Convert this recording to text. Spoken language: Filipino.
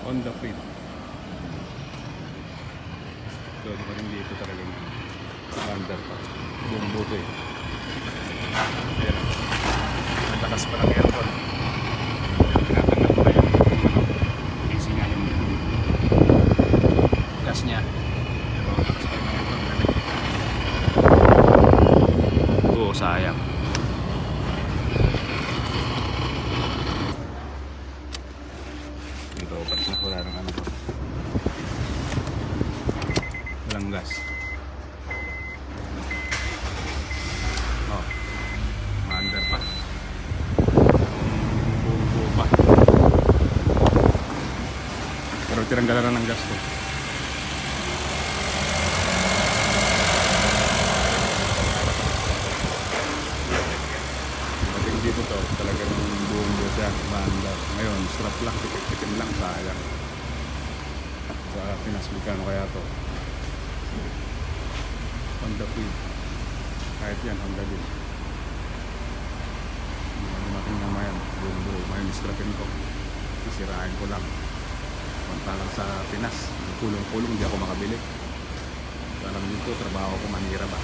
On the feet. So, di ba rin dito talagang under pa. Buong buto eh. Ayan. Ang lakas pa ng aircon. Tinatanggap ko na yung AC nga yung gas niya. Pero ang lakas pa ng aircon. Oo, sayang. Dito, ba't na wala ng ano pa. Walang gas. Oh, ma-under pa. Buo pa. Pero tiranggalan na ng gas to. Pagdating dito to, talagang buong buo siya, ma-under. Ngayon, strap lang, tipid lang, sayang. Sa Pinas, magkano kaya to? Honda Fit. Kahit yan, Honda din. Dumating na mayan, buong buo. Ngayon, strapin ko. Sisirain ko lang. Samantalang sa Pinas, kulong-kulong, hindi ako makabili. Alam dito, trabaho ko manira ba?